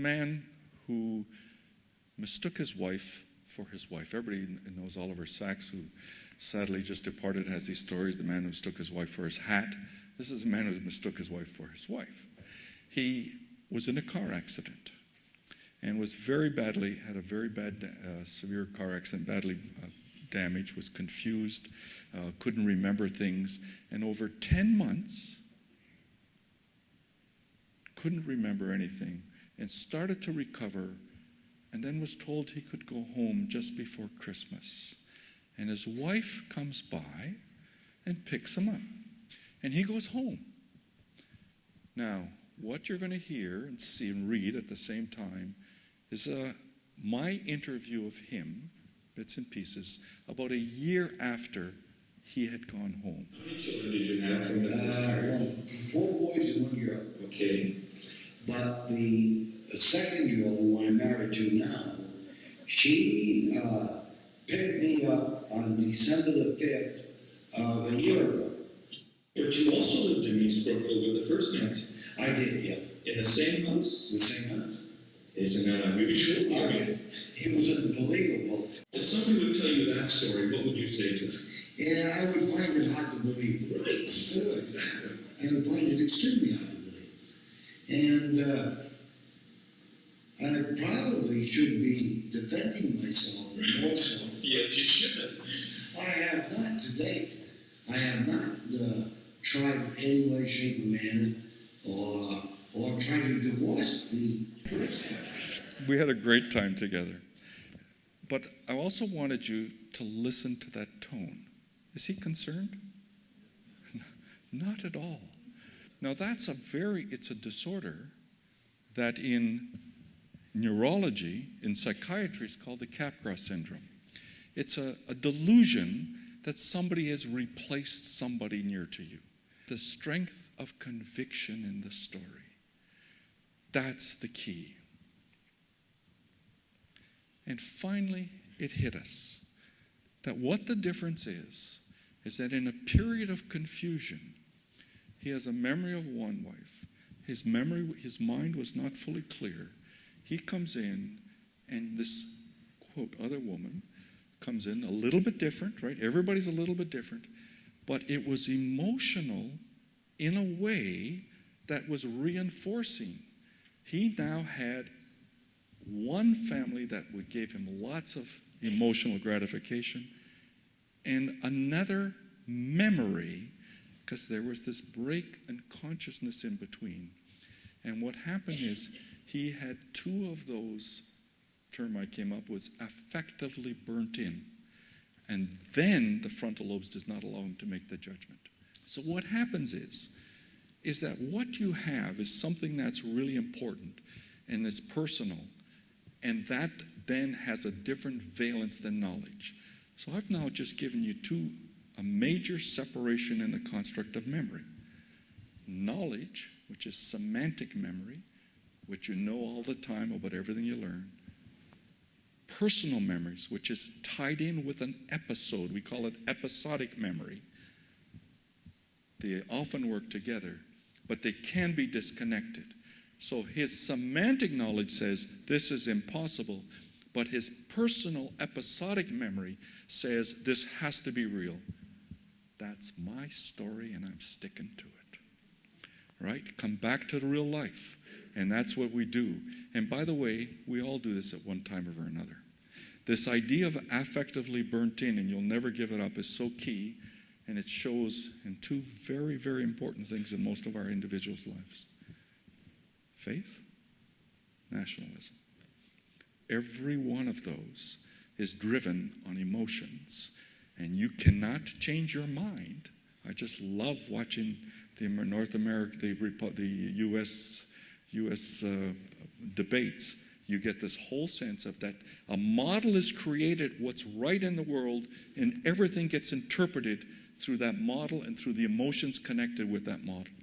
man who mistook his wife for his wife. Everybody knows Oliver Sacks, who sadly just departed, has these stories. The man who mistook his wife for his hat. This is a man who mistook his wife for his wife. He was in a car accident and was had a very bad, severe car accident, badly damaged, was confused, couldn't remember things, and over 10 months, couldn't remember anything, and started to recover, and then was told he could go home just before Christmas. And his wife comes by and picks him up, and he goes home. Now, what you're going to hear and see and read at the same time is my interview of him, bits and pieces, about a year after he had gone home. How many children did you have from the first marriage? 4 boys and 1 girl. Okay. But the second girl, who I'm married to now, she picked me up on December the 5th of a year ago. But you also lived in East Brookfield with the first man. I did, yeah. In the same house? The same house. Isn't that unusual? It was unbelievable. If somebody would tell you that story, what would you say to them? Yeah, I would find it hard to believe. Right. Exactly. I would find it extremely hard to believe. And I probably should be defending myself more so. Yes, you should. I have not to date. I have not tried any way, shape, or manner, or tried to divorce the person. We had a great time together. But I also wanted you to listen to that tone. Is he concerned? Not at all. Now it's a disorder that in neurology, in psychiatry, is called the Capgras syndrome. It's a delusion that somebody has replaced somebody near to you. The strength of conviction in the story. That's the key. And finally, it hit us that what the difference is that in a period of confusion, he has a memory of one wife. His mind was not fully clear. He comes in, and this, quote, other woman comes in a little bit different, right? Everybody's a little bit different. But it was emotional in a way that was reinforcing. He now had one family that gave him lots of emotional gratification, and another memory, because there was this break in consciousness in between. And what happened is he had 2 of those, term I came up with, affectively burnt in. And then the frontal lobes does not allow him to make the judgment. So what happens is that what you have is something that's really important and is personal, and that then has a different valence than knowledge. So I've now just given you a major separation in the construct of memory. Knowledge, which is semantic memory, which you know all the time about everything you learn. Personal memories, which is tied in with an episode. We call it episodic memory. They often work together, but they can be disconnected. So his semantic knowledge says this is impossible, but his personal episodic memory says this has to be real. That's my story, and I'm sticking to it. Right? Come back to the real life. And that's what we do. And by the way, we all do this at one time or another. This idea of affectively burnt in, and you'll never give it up, is so key. And it shows in 2 very, very important things in most of our individuals' lives. Faith, nationalism. Every one of those is driven on emotions. And you cannot change your mind. I just love watching the North America, the U.S. debates. You get this whole sense of that a model is created, what's right in the world, and everything gets interpreted through that model and through the emotions connected with that model.